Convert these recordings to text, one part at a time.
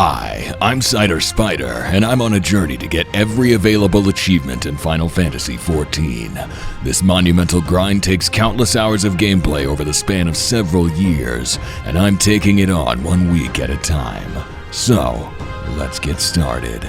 Hi, I'm Cider Spider, and I'm on a journey to get every available achievement in Final Fantasy XIV. This monumental grind takes countless hours of gameplay over the span of several years, and I'm taking it on 1 week at a time. So, let's get started.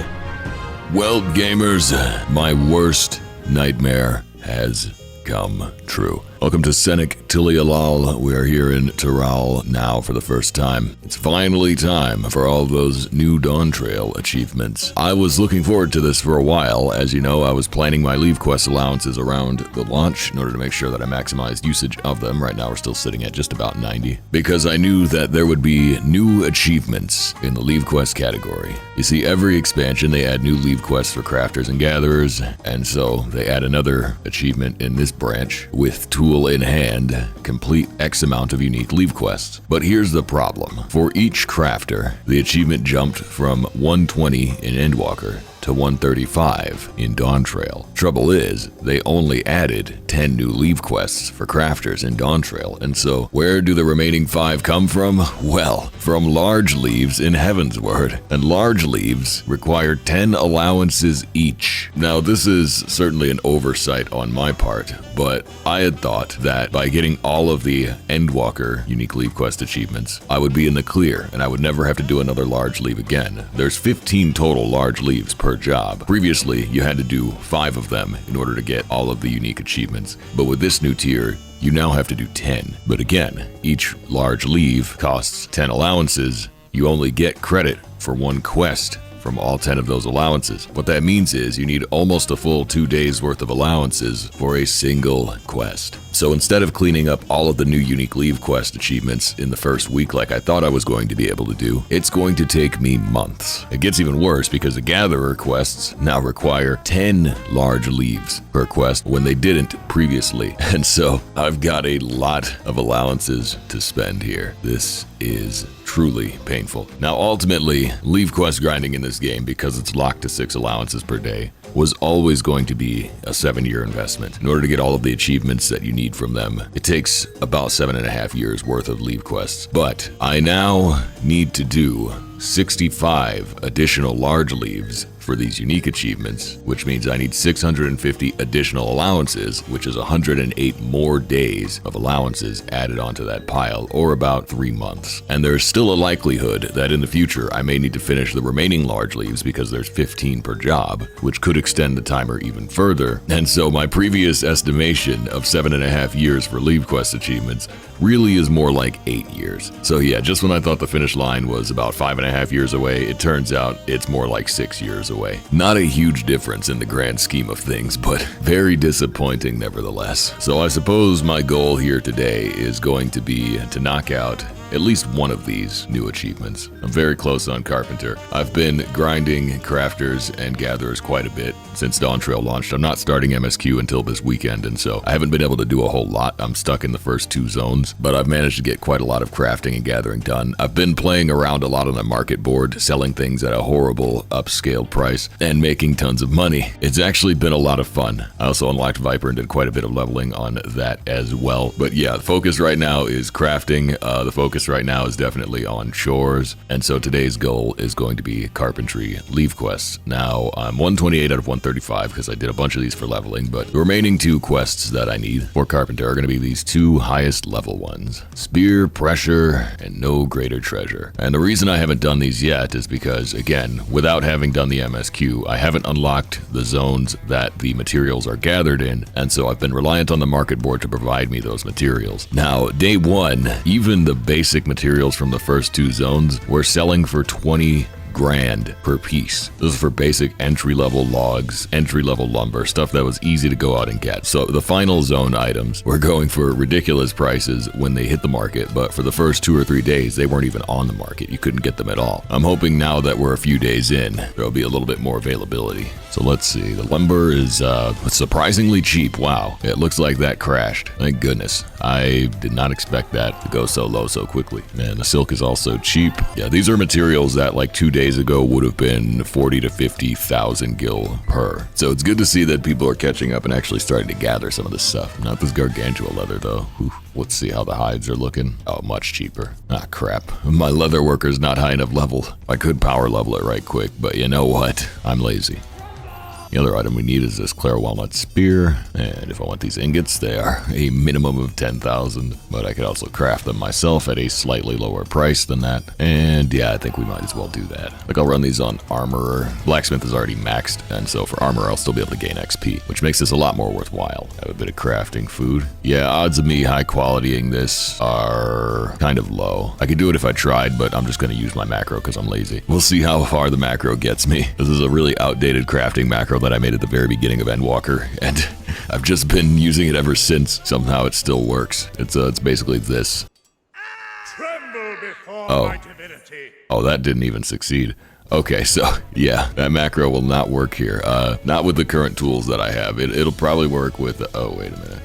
Well, gamers, my worst nightmare has come true. Welcome to Scenic Tuliyollal. We are here in Tuliyollal now for the first time. It's finally time for all those new Dawntrail achievements. I was looking forward to this for a while. As you know, I was planning my Levequest allowances around the launch in order to make sure that I maximized usage of them. Right now we're still sitting at just about 90, because I knew that there would be new achievements in the Levequest category. You see, every expansion they add new Levequests for crafters and gatherers, and so they add another achievement in this branch with tool in hand, complete X amount of unique Levequests. But here's the problem. For each crafter, the achievement jumped from 120 in Endwalker to 135 in Dawntrail. Trouble is, they only added 10 new Levequests for crafters in Dawntrail, and so where do the remaining 5 come from? Well, from large leaves in Heavensward, and large leaves require 10 allowances each. Now, this is certainly an oversight on my part, but I had thought that by getting all of the Endwalker unique Levequest achievements, I would be in the clear, and I would never have to do another large leave again. There's 15 total large leaves per job. Previously, you had to do 5 of them in order to get all of the unique achievements, but with this new tier, you now have to do 10. But again, each large leave costs 10 allowances. You only get credit for 1 quest from all 10 of those allowances. What that means is you need almost a full 2 days worth of allowances for a single quest. So instead of cleaning up all of the new unique Levequest achievements in the first week like I thought I was going to be able to do, it's going to take me months. It gets even worse because the gatherer quests now require 10 large leaves per quest when they didn't previously. And so I've got a lot of allowances to spend here. This is truly painful. Now, ultimately, Levequest grinding in this game, because it's locked to 6 allowances per day, was always going to be a 7-year investment. In order to get all of the achievements that you need from them, it takes about 7.5 years worth of Levequests. But I now need to do 65 additional large leaves for these unique achievements, which means I need 650 additional allowances, which is 108 more days of allowances added onto that pile, or about 3 months. And there's still a likelihood that in the future I may need to finish the remaining large leaves because there's 15 per job, which could extend the timer even further. And so my previous estimation of 7.5 years for Levequest achievements really is more like 8 years. So yeah, just when I thought the finish line was about 5.5 years away, it turns out it's more like 6 years away. Not a huge difference in the grand scheme of things, but very disappointing nevertheless. So I suppose my goal here today is going to be to knock out at least one of these new achievements. I'm very close on Carpenter. I've been grinding crafters and gatherers quite a bit since Dawntrail launched. I'm not starting MSQ until this weekend, and so I haven't been able to do a whole lot. I'm stuck in the first 2 zones, but I've managed to get quite a lot of crafting and gathering done. I've been playing around a lot on the market board, selling things at a horrible upscaled price and making tons of money. It's actually been a lot of fun. I also unlocked Viper and did quite a bit of leveling on that as well. But yeah, the focus right now is crafting. The focus right now is definitely on chores, and so today's goal is going to be carpentry Levequests. Now, I'm 128 out of 135 because I did a bunch of these for leveling, but the remaining 2 quests that I need for Carpenter are going to be these 2 highest level ones: Spear, Pressure, and No Greater Treasure. And the reason I haven't done these yet is because, again, without having done the MSQ, I haven't unlocked the zones that the materials are gathered in, and so I've been reliant on the market board to provide me those materials. Now, day 1, even the basic materials from the first 2 zones were selling for 20 grand per piece. This is for basic entry-level logs, entry-level lumber, stuff that was easy to go out and get. So the final zone items were going for ridiculous prices when they hit the market, but for the first 2 or 3 days, they weren't even on the market. You couldn't get them at all. I'm hoping now that we're a few days in, there'll be a little bit more availability. So let's see, the lumber is surprisingly cheap. Wow, it looks like that crashed. Thank goodness. I did not expect that to go so low so quickly. Man, the silk is also cheap. Yeah, these are materials that like 2 days days ago would have been 40 to 50,000 gil per. So it's good to see that people are catching up and actually starting to gather some of this stuff. Not this gargantua leather though. Ooh, let's see how the hides are looking. Oh, much cheaper. Ah, crap. My leather worker's not high enough level. I could power level it right quick, but you know what? I'm lazy. The other item we need is this Claire Walnut Spear, and if I want these ingots, they are a minimum of 10,000, but I could also craft them myself at a slightly lower price than that, and yeah, I think we might as well do that. Like, I'll run these on Armorer. Blacksmith is already maxed, and so for Armor, I'll still be able to gain XP, which makes this a lot more worthwhile. Have a bit of crafting food. Yeah, odds of me high qualitying this are kind of low. I could do it if I tried, but I'm just going to use my macro because I'm lazy. We'll see how far the macro gets me. This is a really outdated crafting macro that I made at the very beginning of Endwalker, and I've just been using it ever since. Somehow it still works. It's basically this. Oh, that didn't even succeed. Okay, so yeah, that macro will not work here. Not with the current tools that I have. It'll probably work with. Oh, wait a minute.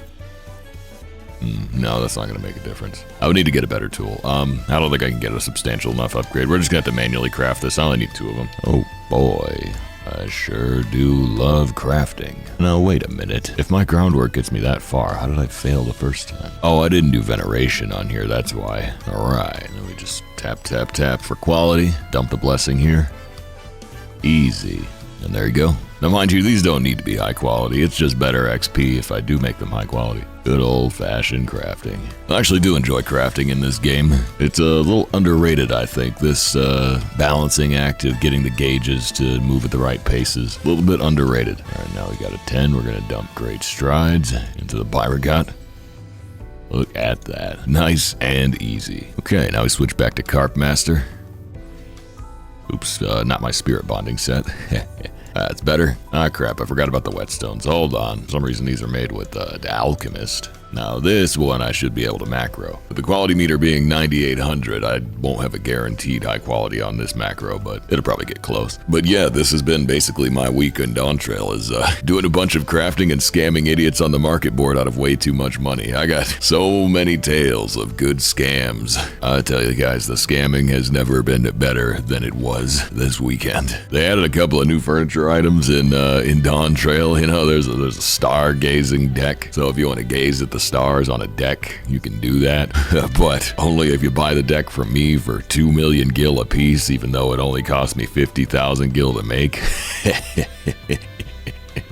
No, that's not going to make a difference. I would need to get a better tool. I don't think I can get a substantial enough upgrade. We're just going to have to manually craft this. I only need 2 of them. Oh boy. I sure do love crafting. Now, wait a minute. If my groundwork gets me that far, how did I fail the first time? Oh, I didn't do veneration on here, that's why. Alright, then we just tap, tap, tap for quality. Dump the blessing here. Easy. And there you go. Now, mind you, these don't need to be high quality. It's just better XP if I do make them high quality. Good old-fashioned crafting. I actually do enjoy crafting in this game. It's a little underrated, I think. This balancing act of getting the gauges to move at the right paces. A little bit underrated. All right, now we got a 10. We're going to dump Great Strides into the Byragot. Look at that. Nice and easy. Okay, now we switch back to Carp Master. Oops, not my spirit bonding set. That's better. Ah, crap, I forgot about the whetstones. Hold on. For some reason, these are made with the Alchemist. Now, this one I should be able to macro. With the quality meter being 9,800, I won't have a guaranteed high quality on this macro, but it'll probably get close. But yeah, this has been basically my week in Dawntrail, is doing a bunch of crafting and scamming idiots on the market board out of way too much money. I got so many tales of good scams. I tell you guys, the scamming has never been better than it was this weekend. They added a couple of new furniture items in Dawntrail. You know, there's a stargazing deck, so if you want to gaze at the stars on a deck, you can do that, but only if you buy the deck from me for 2 million gil a piece, even though it only cost me 50,000 gil to make.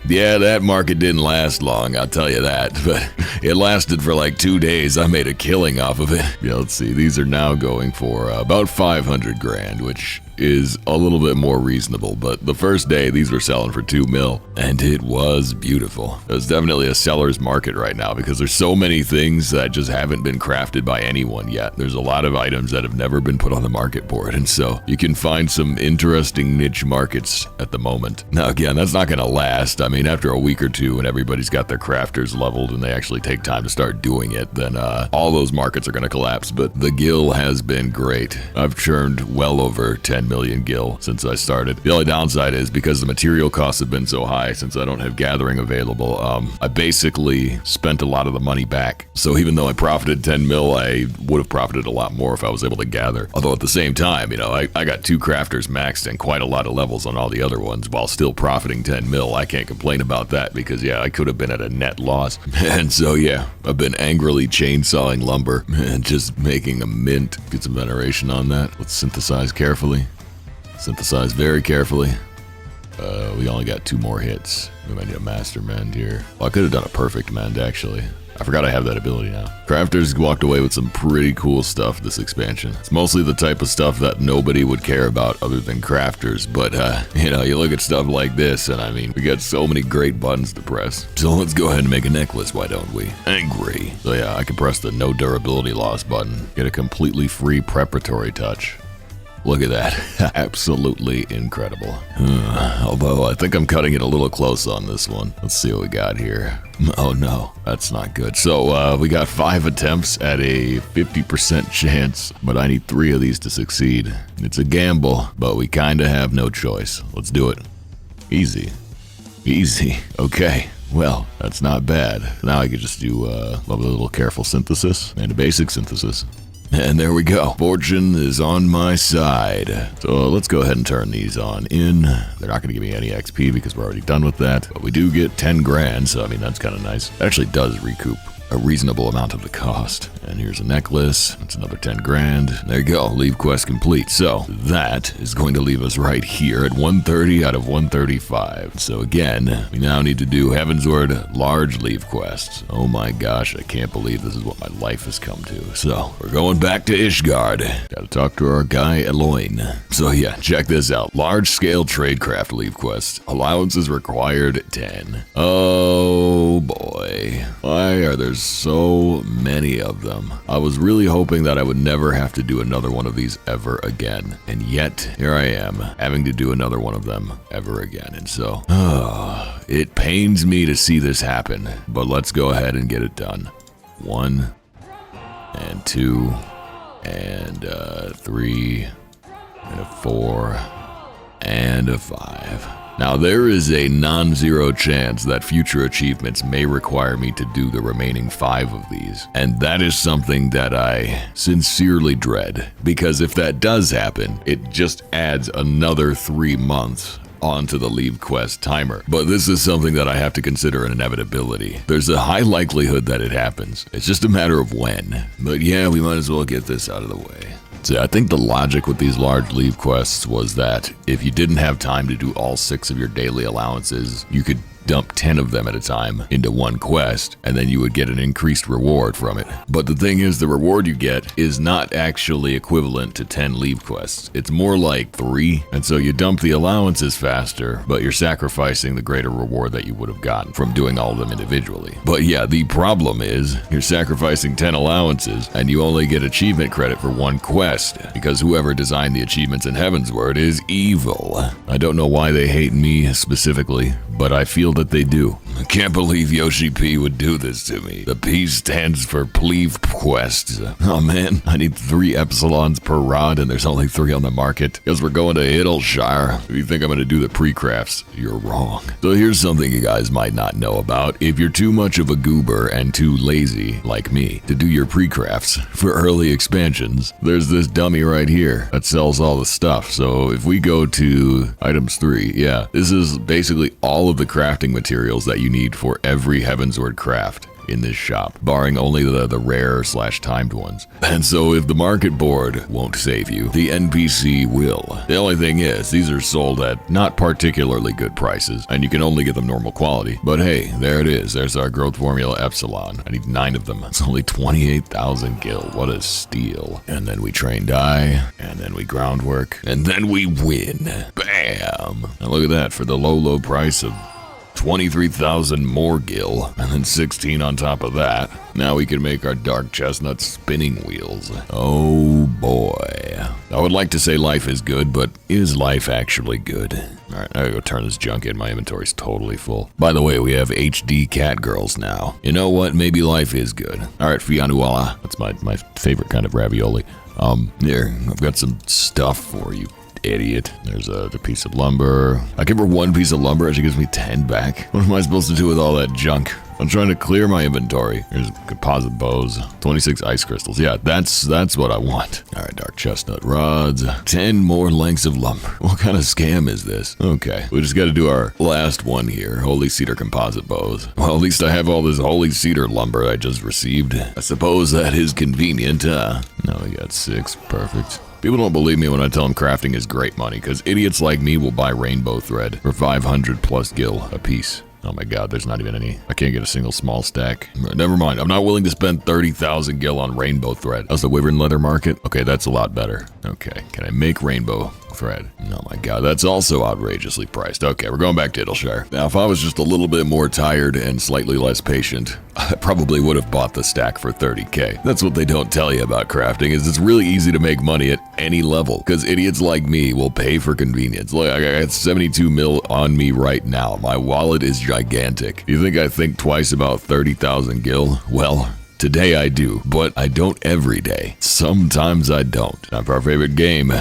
Yeah, that market didn't last long, I'll tell you that, but it lasted for like 2 days. I made a killing off of it. Yeah, let's see, these are now going for about 500 grand, which is a little bit more reasonable, but the first day these were selling for 2 mil, and it was beautiful. It's definitely a seller's market right now because there's so many things that just haven't been crafted by anyone yet. There's a lot of items that have never been put on the market board, and so you can find some interesting niche markets at the moment. Now again, that's not gonna last. I mean, after a week or two when everybody's got their crafters leveled and they actually take time to start doing it, then all those markets are gonna collapse, but the gil has been great. I've churned well over 10 million gil since I started. The only downside is because the material costs have been so high since I don't have gathering available, I basically spent a lot of the money back. So even though I profited 10 mil, I would have profited a lot more if I was able to gather. Although at the same time, you know, I got 2 crafters maxed and quite a lot of levels on all the other ones while still profiting 10 mil. I can't complain about that because yeah, I could have been at a net loss. And so yeah, I've been angrily chainsawing lumber and just making a mint. Get some veneration on that. Let's synthesize carefully. Synthesize very carefully. We only got 2 more hits. We might need a master mend here. Well, I could have done a perfect mend, actually. I forgot I have that ability now. Crafters walked away with some pretty cool stuff this expansion. It's mostly the type of stuff that nobody would care about other than crafters, but you know, you look at stuff like this, and I mean, we got so many great buttons to press. So let's go ahead and make a necklace, why don't we? Angry. So yeah, I can press the no durability loss button. Get a completely free preparatory touch. Look at that. Absolutely incredible. Although I think I'm cutting it a little close on this one. Let's see what we got here. Oh no, that's not good. So we got 5 attempts at a 50% chance, but I need 3 of these to succeed. It's a gamble, but we kinda have no choice. Let's do it. Easy. Easy. Okay. Well, that's not bad. Now I could just do a little careful synthesis and a basic synthesis. And there we go. Fortune is on my side. So let's go ahead and turn these on in. They're not going to give me any XP because we're already done with that. But we do get 10 grand, so I mean, that's kind of nice. It actually does recoup a reasonable amount of the cost. And here's a necklace. That's another 10 grand. There you go. Levequest complete. So that is going to leave us right here at 130 out of 135. So again, we now need to do Heavensward large Levequests. Oh my gosh, I can't believe this is what my life has come to. So we're going back to Ishgard. Gotta talk to our guy Eloin. So yeah, check this out. Large scale tradecraft Levequest. Allowances required 10. Oh boy. Why are there so many of them? I was really hoping that I would never have to do another one of these ever again. And yet, here I am, having to do another one of them ever again. And so, it pains me to see this happen, but let's go ahead and get it done. 1, and 2, and 3, and a 4, and a 5. Now, there is a non-zero chance that future achievements may require me to do the remaining 5 of these, and that is something that I sincerely dread, because if that does happen, it just adds another 3 months onto the Levequest timer. But this is something that I have to consider an inevitability. There's a high likelihood that it happens. It's just a matter of when. But yeah, we might as well get this out of the way. So I think the logic with these large Levequests was that if you didn't have time to do all 6 of your daily allowances, you could dump 10 of them at a time into one quest, and then you would get an increased reward from it. But the thing is, the reward you get is not actually equivalent to 10 Levequests. It's more like 3, and so you dump the allowances faster, but you're sacrificing the greater reward that you would have gotten from doing all of them individually. But yeah, the problem is, you're sacrificing 10 allowances, and you only get achievement credit for 1 quest, because whoever designed the achievements in Heavensward is evil. I don't know why they hate me specifically, but I feel that they do. I can't believe Yoshi P would do this to me. The P stands for Pleave Quests. Oh man, I need 3 epsilons per rod and there's only 3 on the market. Because we're going to Idleshire. If you think I'm going to do the pre-crafts, you're wrong. So here's something you guys might not know about. If you're too much of a goober and too lazy, like me, to do your pre-crafts for early expansions, there's this dummy right here that sells all the stuff. So if we go to items 3, yeah, this is basically all of the crafting materials that you need for every Heavensward craft in this shop, barring only the rare/timed ones. And so if the market board won't save you, the NPC will. The only thing is, these are sold at not particularly good prices, and you can only get them normal quality. But hey, there it is. There's our growth formula epsilon. I need 9 of them. It's only 28,000 gil. What a steal. And then we train die, and then we groundwork, and then we win. Bam! And look at that, for the low price of 23,000 more gil, and then 16 on top of that. Now we can make our dark chestnut spinning wheels. Oh boy. I would like to say life is good, but is life actually good? Alright, I gotta go turn this junk in. My inventory's totally full. By the way, we have HD cat girls now. You know what? Maybe life is good. Alright, Fianuala. That's my favorite kind of ravioli. Here, I've got some stuff for you. Idiot. There's a piece of lumber. I give her 1 piece of lumber and she gives me 10 back. What am I supposed to do with all that junk? I'm trying to clear my inventory. Here's composite bows, 26 ice crystals. Yeah, that's what I want. All right, dark chestnut rods, 10 more lengths of lumber. What kind of scam is this? Okay, we just got to do our last one here. Holy cedar composite bows. Well, at least I have all this holy cedar lumber I just received. I suppose that is convenient, huh? Now we got 6. Perfect. People don't believe me when I tell them crafting is great money, because idiots like me will buy rainbow thread for 500 plus gil a piece. Oh my god, there's not even any. I can't get a single small stack. Never mind, I'm not willing to spend 30,000 gil on rainbow thread. How's the wyvern leather market? Okay, that's a lot better. Okay, can I make rainbow thread? Oh my god, that's also outrageously priced. Okay, we're going back to Idleshire. Now, if I was just a little bit more tired and slightly less patient, I probably would have bought the stack for 30k. That's what they don't tell you about crafting, is it's really easy to make money at any level, because idiots like me will pay for convenience. Look, I got 72 mil on me right now. My wallet is gigantic. You think I think twice about 30,000 gil? Well, today I do, but I don't every day. Sometimes I don't. Time for our favorite game,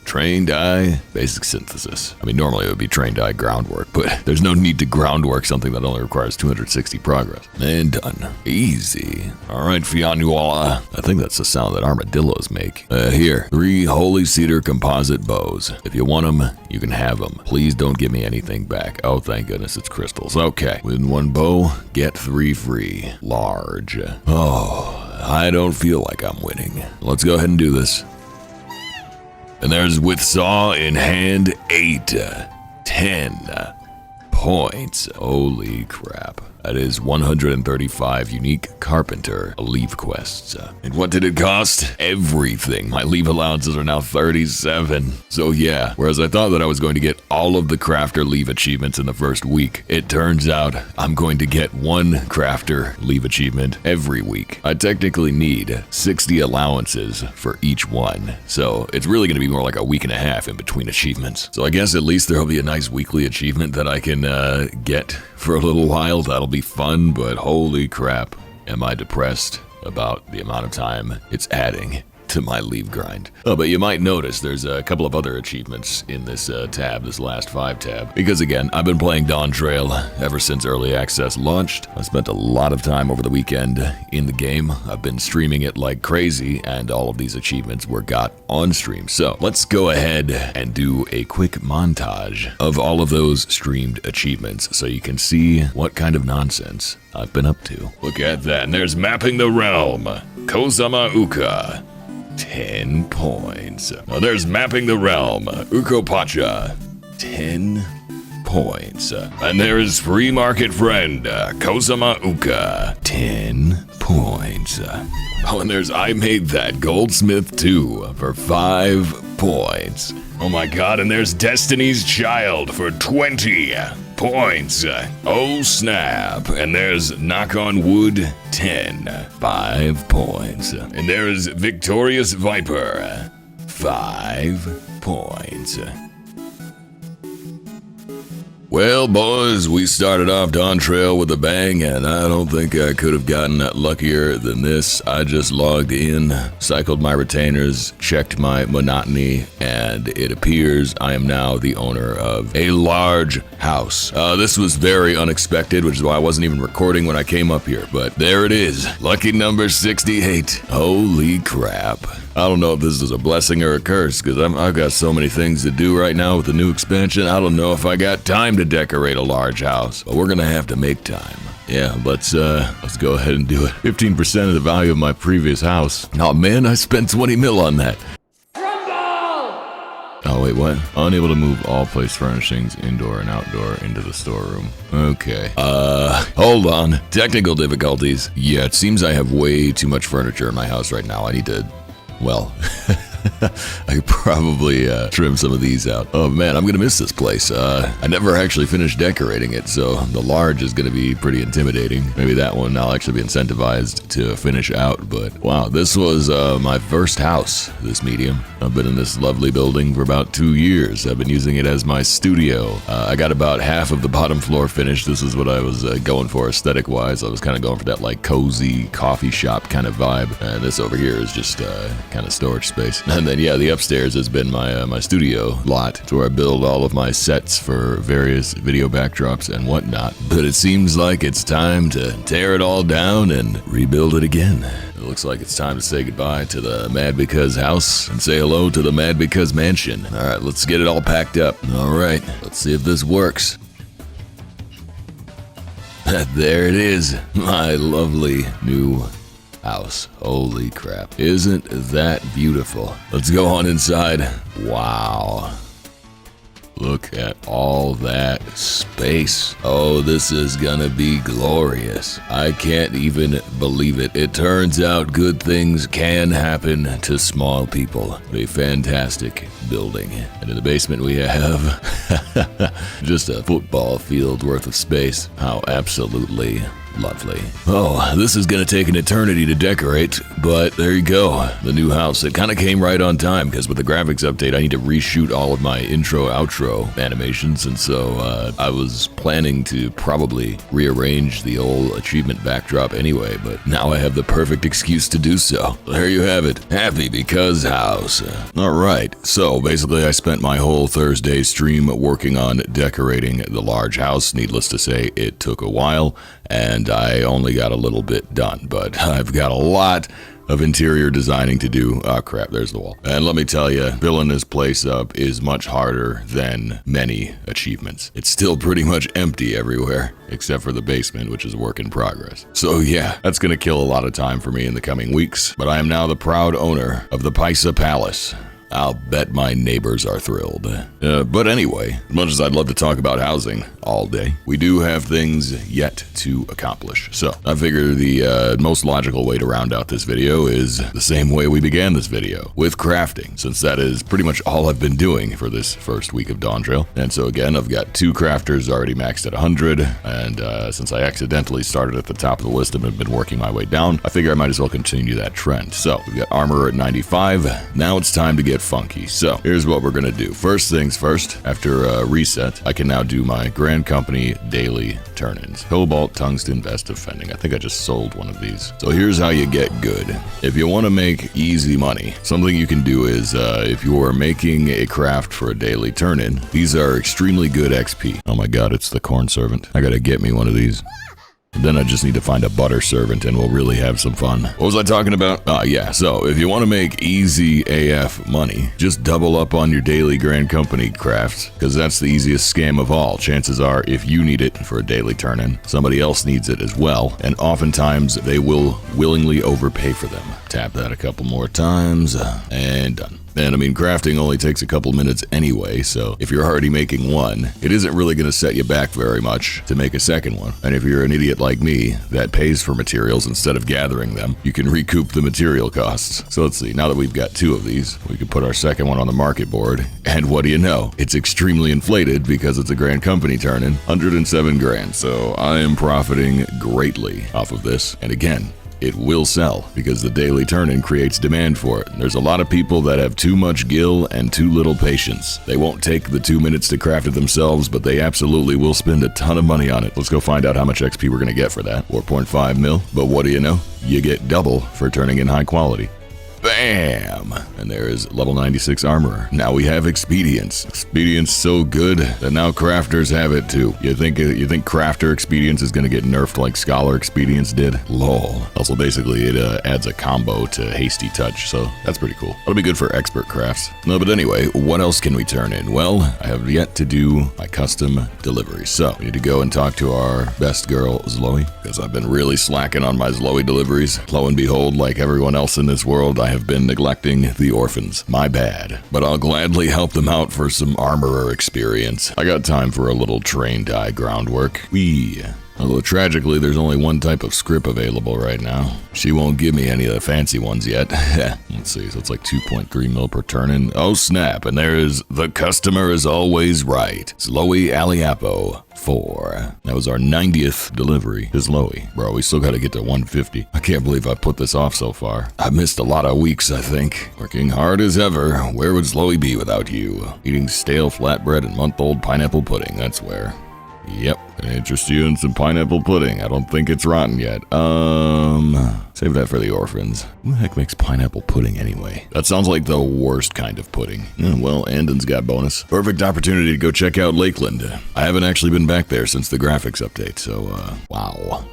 Trained eye, basic synthesis. I mean, normally it would be trained eye groundwork, but there's no need to groundwork something that only requires 260 progress. And done. Easy. Alright, Fionnuala. I think that's the sound that armadillos make. Here, 3 holy cedar composite bows. If you want them, you can have them. Please don't give me anything back. Oh, thank goodness it's crystals. Okay, win 1 bow, get 3 free. Large. Oh, I don't feel like I'm winning. Let's go ahead and do this. And there's with saw in hand 8, 10 points. Holy crap. That is 135 unique Carpenter Levequests. And what did it cost? Everything. My leave allowances are now 37. So yeah, whereas I thought that I was going to get all of the crafter leave achievements in the first week, it turns out I'm going to get 1 crafter leave achievement every week. I technically need 60 allowances for each one. So it's really going to be more like a week and a half in between achievements. So I guess at least there'll be a nice weekly achievement that I can get for a little while. That'll be fun, but holy crap, am I depressed about the amount of time it's adding to my leave grind. Oh, but you might notice there's a couple of other achievements in this tab, this last 5 tab, because again, I've been playing Dawntrail ever since early access launched. I spent a lot of time over the weekend in the game. I've been streaming it like crazy, and all of these achievements were got on stream. So let's go ahead and do a quick montage of all of those streamed achievements so you can see what kind of nonsense I've been up to. Look at that, and there's Mapping the Realm, Kozama Uka. 10 points. Now there's Mapping the Realm, Ukopacha, 10 points. And there's Free Market Friend, Kozama Uka, 10 points. Oh, and there's I Made That, Goldsmith 2, for 5 points. Oh my god, and there's Destiny's Child for 20 points. Oh snap. And there's Knock on Wood 10, 5 points. And there's Victorious Viper, 5 points. Well, boys, we started off Dawntrail with a bang, and I don't think I could have gotten luckier than this. I just logged in, cycled my retainers, checked my monotony, and it appears I am now the owner of a large house. This was very unexpected, which is why I wasn't even recording when I came up here, but there it is. Lucky number 68. Holy crap. I don't know if this is a blessing or a curse, because I've got so many things to do right now with the new expansion. I don't know if I got time to decorate a large house, but we're gonna have to make time. Yeah, let's go ahead and do it. 15% of the value of my previous house. Oh man, I spent 20 mil on that. Oh wait, what? Unable to move all place furnishings indoor and outdoor into the storeroom. Okay. Hold on. Technical difficulties. Yeah, it seems I have way too much furniture in my house right now. I need to, well, I could probably trim some of these out. Oh man, I'm gonna miss this place. I never actually finished decorating it, so the large is gonna be pretty intimidating. Maybe that one I'll actually be incentivized to finish out, but wow, this was my first house, this medium. I've been in this lovely building for about 2 years. I've been using it as my studio. I got about half of the bottom floor finished. This is what I was going for aesthetic-wise. I was kind of going for that like cozy coffee shop kind of vibe, and this over here is just kind of storage space. And then yeah, the upstairs has been my studio lot. It's where I build all of my sets for various video backdrops and whatnot. But it seems like it's time to tear it all down and rebuild it again. It looks like it's time to say goodbye to the Mad Because house and say hello to the Mad Because mansion. Alright, let's get it all packed up. Alright, let's see if this works. There it is, my lovely new house. Holy crap. Isn't that beautiful? Let's go on inside. Wow. Look at all that space. Oh, this is gonna be glorious. I can't even believe it. It turns out good things can happen to small people. A fantastic building. And in the basement we have just a football field worth of space. How absolutely Lovely. Oh, this is gonna take an eternity to decorate, but there you go. The new house. It kind of came right on time because with the graphics update, I need to reshoot all of my intro, outro animations, and so I was planning to probably rearrange the old achievement backdrop anyway, but now I have the perfect excuse to do so. There you have it. Happy because house. Alright, so basically I spent my whole Thursday stream working on decorating the large house. Needless to say, it took a while, and I only got a little bit done, but I've got a lot of interior designing to do. Oh crap, there's the wall. And let me tell you, filling this place up is much harder than many achievements. It's still pretty much empty everywhere, except for the basement, which is a work in progress. So yeah, that's gonna kill a lot of time for me in the coming weeks, but I am now the proud owner of the Paisa Palace. I'll bet my neighbors are thrilled. But anyway, as much as I'd love to talk about housing all day, we do have things yet to accomplish. So I figure the most logical way to round out this video is the same way we began this video, with crafting, since that is pretty much all I've been doing for this first week of Dawntrail. And so again, I've got 2 crafters already maxed at 100, and since I accidentally started at the top of the list and have been working my way down, I figure I might as well continue that trend. So we've got armor at 95. Now it's time to get funky. So here's what we're gonna do. First things first, after a reset, I can now do my Grand Company daily turn-ins. Cobalt, tungsten, vest of fending. I think I just sold one of these. So here's how you get good. If you want to make easy money, something you can do is if you are making a craft for a daily turn-in, these are extremely good XP. Oh my god, it's the corn servant. I gotta get me one of these. Then I just need to find a butter servant and we'll really have some fun. What was I talking about? Yeah, so if you want to make easy AF money, just double up on your daily Grand Company crafts, because that's the easiest scam of all. Chances are, if you need it for a daily turn-in, somebody else needs it as well, and oftentimes they will willingly overpay for them. Tap that a couple more times, and done. And I mean, crafting only takes a couple minutes anyway, so if you're already making one, it isn't really going to set you back very much to make a second one. And if you're an idiot like me that pays for materials instead of gathering them, you can recoup the material costs. So let's see, now that we've got 2 of these, we can put our second one on the market board. And what do you know? It's extremely inflated because it's a Grand Company turn-in, 107 grand. So I am profiting greatly off of this. And again, it will sell because the daily turn-in creates demand for it. There's a lot of people that have too much gil and too little patience. They won't take the 2 minutes to craft it themselves, but they absolutely will spend a ton of money on it. Let's go find out how much XP we're gonna get for that. 4.5 mil, but what do you know? You get double for turning in high quality. Bam! And there is level 96 armorer. Now we have expedience. Expedience so good that now crafters have it too. You think crafter expedience is gonna get nerfed like scholar expedience did? Lol. Also basically it adds a combo to hasty touch, so that's pretty cool. That'll be good for expert crafts. No, but anyway, what else can we turn in? Well, I have yet to do my custom deliveries. So we need to go and talk to our best girl, Zoe, because I've been really slacking on my Zoe deliveries. Lo and behold, like everyone else in this world, I have been neglecting the orphans. My bad. But I'll gladly help them out for some armorer experience. I got time for a little train dye groundwork. Whee! Although tragically, there's only one type of script available right now. She won't give me any of the fancy ones yet. Let's see, so it's like 2.3 mil per turn-in. Oh snap, and there's the customer is always right. Slowy Aliapo 4. That was our 90th delivery to Slowy. Bro, we still gotta get to 150. I can't believe I put this off so far. I missed a lot of weeks, I think. Working hard as ever. Where would Slowy be without you? Eating stale flatbread and month-old pineapple pudding, that's where. Yep, gonna interest you in some pineapple pudding. I don't think it's rotten yet. Save that for the orphans. Who the heck makes pineapple pudding anyway? That sounds like the worst kind of pudding. Well, Andon's got bonus. Perfect opportunity to go check out Lakeland. I haven't actually been back there since the graphics update, so, wow.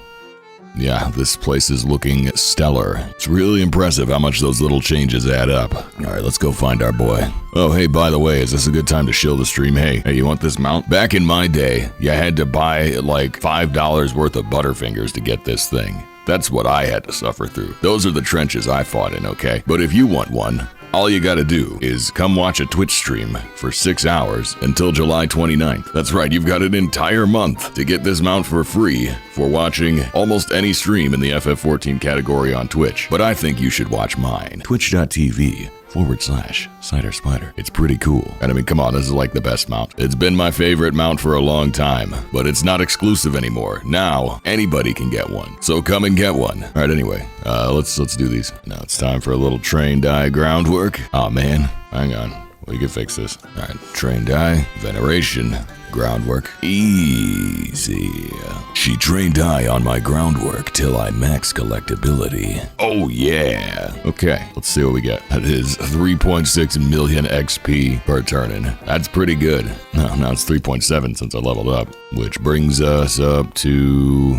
Yeah, this place is looking stellar. It's really impressive how much those little changes add up. Alright, let's go find our boy. Oh, hey, by the way, is this a good time to shill the stream? Hey, you want this mount? Back in my day, you had to buy like $5 worth of Butterfingers to get this thing. That's what I had to suffer through. Those are the trenches I fought in, okay? But if you want one, all you gotta do is come watch a Twitch stream for 6 hours until July 29th. That's right, you've got an entire month to get this mount for free for watching almost any stream in the FF14 category on Twitch. But I think you should watch mine. Twitch.tv /Cider Spider. It's pretty cool. And I mean, come on, this is like the best mount. It's been my favorite mount for a long time, but it's not exclusive anymore. Now, anybody can get one. So come and get one. All right, anyway, let's do these. Now it's time for a little train die groundwork. Oh man, hang on. We can fix this. All right, train die, veneration, groundwork. Easy. She trained die on my groundwork till I max collectability. Oh yeah. Okay, let's see what we get. That is 3.6 million XP per turn-in. That's pretty good. No, now it's 3.7 since I leveled up, which brings us up to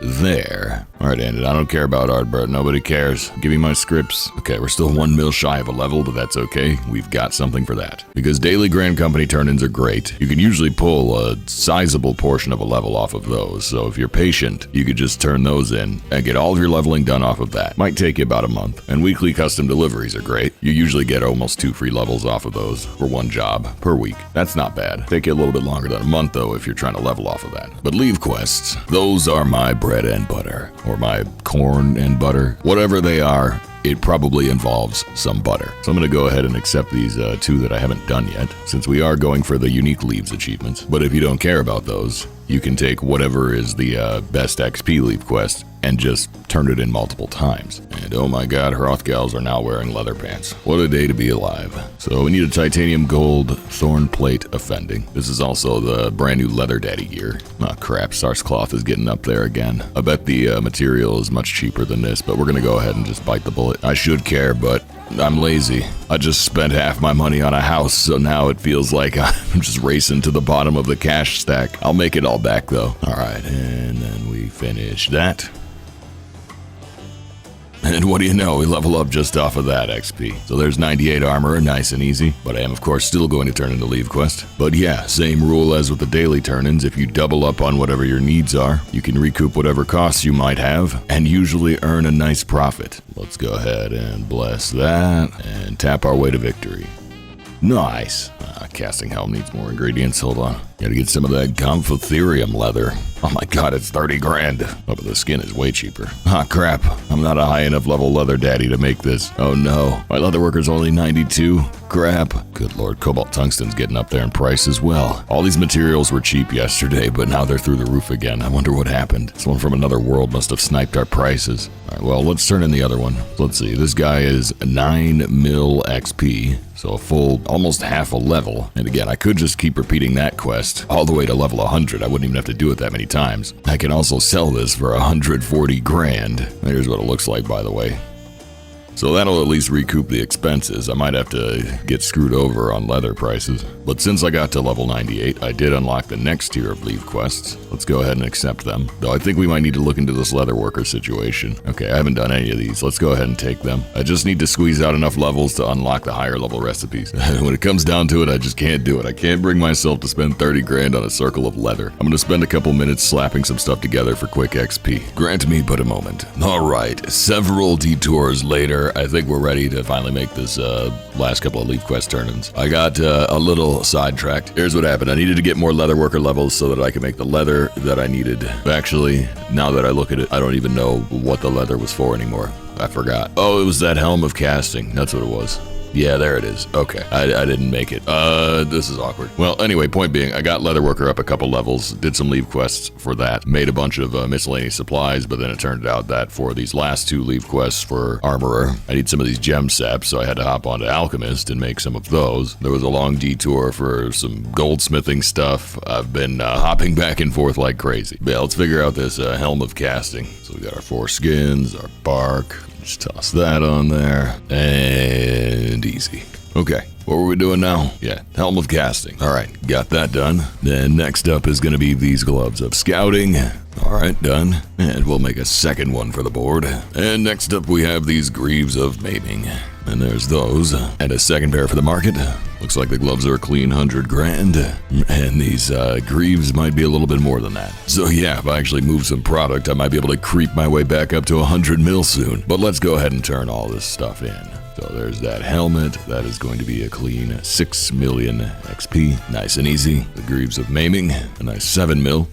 there. All right, Andit, I don't care about Ardbert. Nobody cares. Give me my scripts. Okay, we're still 1 mil shy of a level, but that's okay. We've got something for that. Because daily Grand Company turn-ins are great. You can usually pull a sizable portion of a level off of those, so if you're patient, you could just turn those in and get all of your leveling done off of that. Might take you about a month. And weekly custom deliveries are great. You usually get almost 2 free levels off of those for 1 job per week. That's not bad. Take you a little bit longer than a month, though, if you're trying to level off of that. But Levequests, those are my bread and butter. Or my corn and butter. Whatever they are, it probably involves some butter. So I'm going to go ahead and accept these 2 that I haven't done yet, since we are going for the unique leaves achievements. But if you don't care about those, you can take whatever is the best XP leaf quest and just turn it in multiple times. And oh my god, Hrothgals are now wearing leather pants. What a day to be alive. So we need a titanium gold thorn plate offending. This is also the brand new leather daddy gear. Oh crap, Sarscloth is getting up there again. I bet the material is much cheaper than this, but we're gonna go ahead and just bite the bullet. I should care, but I'm lazy. I just spent half my money on a house, so now it feels like I'm just racing to the bottom of the cash stack. I'll make it all back though. All right, and then we finish that. And what do you know, we level up just off of that XP. So there's 98 armor, nice and easy. But I am of course still going to turn into Levequest. But yeah, same rule as with the daily turn-ins. If you double up on whatever your needs are, you can recoup whatever costs you might have, and usually earn a nice profit. Let's go ahead and bless that, and tap our way to victory. Nice. Casting helm needs more ingredients, hold on. Gotta get some of that Gomphotherium leather. Oh my god, it's 30 grand. Oh, but the skin is way cheaper. Ah, crap. I'm not a high enough level leather daddy to make this. Oh no. My leatherworker's only 92. Crap. Good lord, cobalt tungsten's getting up there in price as well. All these materials were cheap yesterday, but now they're through the roof again. I wonder what happened. Someone from another world must have sniped our prices. Alright, well, let's turn in the other one. Let's see, this guy is 9 mil XP. So a full, almost half a level. And again, I could just keep repeating that quest all the way to level 100. I wouldn't even have to do it that many times. I can also sell this for 140 grand. Here's what it looks like, by the way. So that'll at least recoup the expenses. I might have to get screwed over on leather prices. But since I got to level 98, I did unlock the next tier of leaf quests. Let's go ahead and accept them. Though I think we might need to look into this leather worker situation. Okay, I haven't done any of these. Let's go ahead and take them. I just need to squeeze out enough levels to unlock the higher level recipes. When it comes down to it, I just can't do it. I can't bring myself to spend 30 grand on a circle of leather. I'm gonna spend a couple minutes slapping some stuff together for quick XP. Grant me but a moment. Alright, several detours later, I think we're ready to finally make this last couple of leaf quest turn-ins. I got a little sidetracked. Here's what happened. I needed to get more leather worker levels so that I could make the leather that I needed. Actually, now that I look at it, I don't even know what the leather was for anymore. I forgot. Oh, it was that helm of casting. That's what it was. Yeah, there it is. Okay, I didn't make it. This is awkward. Well, anyway, point being, I got Leatherworker up a couple levels, did some leave quests for that, made a bunch of miscellaneous supplies, but then it turned out that for these last 2 leave quests for Armorer, I need some of these gem saps, so I had to hop onto Alchemist and make some of those. There was a long detour for some goldsmithing stuff. I've been hopping back and forth like crazy. But yeah, let's figure out this Helm of Casting. So we got our 4 skins, our bark. Just toss that on there, and easy. Okay, what were we doing now? Yeah, Helm of Casting. All right, got that done. Then next up is gonna be these gloves of scouting. All right, done. And we'll make a second one for the board. And next up we have these greaves of maiming. And there's those. And a second pair for the market. Looks like the gloves are a clean 100 grand. And these greaves might be a little bit more than that. So yeah, if I actually move some product, I might be able to creep my way back up to 100 mil soon. But let's go ahead and turn all this stuff in. So there's that helmet. That is going to be a clean 6 million XP. Nice and easy. The greaves of maiming. A nice 7 mil.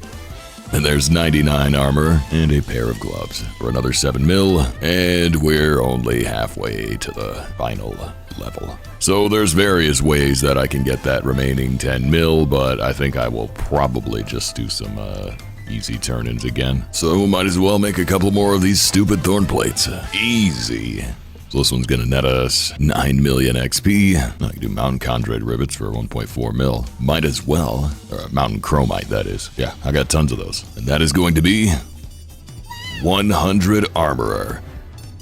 And there's 99 armor and a pair of gloves for another 7 mil. And we're only halfway to the final level. So there's various ways that I can get that remaining 10 mil, but I think I will probably just do some easy turn-ins again. So might as well make a couple more of these stupid thorn plates. Easy. So this one's gonna net us 9 million XP. I can do mountain chondrite rivets for 1.4 mil. Might as well. Or mountain chromite, that is. Yeah, I got tons of those. And that is going to be 100 armorer.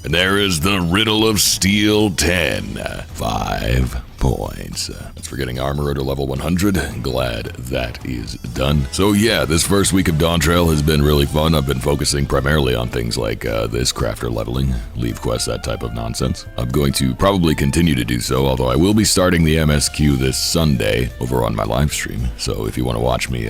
And there is the Riddle of Steel 10. 5 points. That's for getting armorer to level 100. Glad that is done. So yeah, this first week of Dawntrail has been really fun. I've been focusing primarily on things like this crafter leveling, Levequest, that type of nonsense. I'm going to probably continue to do so, although I will be starting the MSQ this Sunday over on my live stream. So if you want to watch me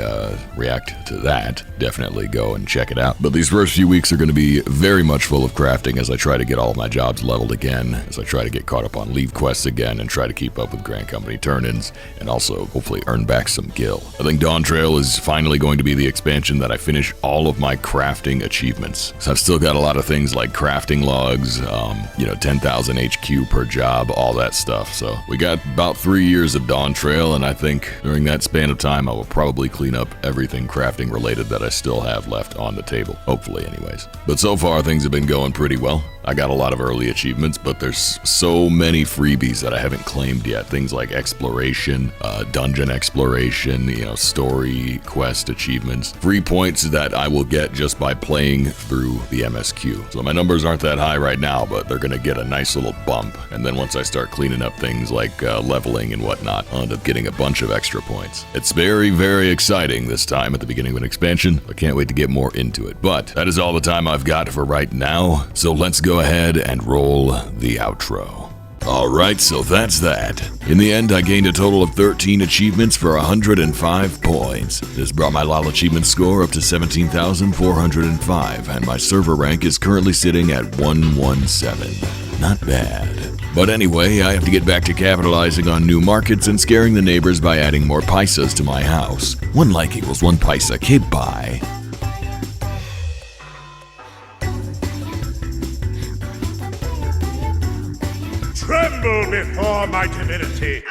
react to that, definitely go and check it out. But these first few weeks are going to be very much full of crafting as I try to get all of my jobs leveled again, as I try to get caught up on Levequests again and try to keep up with Grand Company turn-ins, and also hopefully earn back some gil. I think Dawntrail is finally going to be the expansion that I finish all of my crafting achievements. So I've still got a lot of things like crafting logs, 10,000 HQ per job, all that stuff. So we got about 3 years of Dawntrail, and I think during that span of time I will probably clean up everything crafting related that I still have left on the table. Hopefully anyways. But so far things have been going pretty well. I got a lot of early achievements, but there's so many freebies that I haven't claimed yet. Things like exploration, dungeon exploration, story quest achievements, free points that I will get just by playing through the MSQ. So my numbers aren't that high right now, but they're gonna get a nice little bump. And then once I start cleaning up things like leveling and whatnot, I'll end up getting a bunch of extra points. It's very, very exciting this time at the beginning of an expansion. I can't wait to get more into it. But that is all the time I've got for right now. So let's go ahead and roll the outro. Alright, so that's that. In the end, I gained a total of 13 achievements for 105 points. This brought my LOL achievement score up to 17,405, and my server rank is currently sitting at 117. Not bad. But anyway, I have to get back to capitalizing on new markets and scaring the neighbors by adding more paisas to my house. 1 like equals 1 paisa, kid pie. Tremble before my divinity!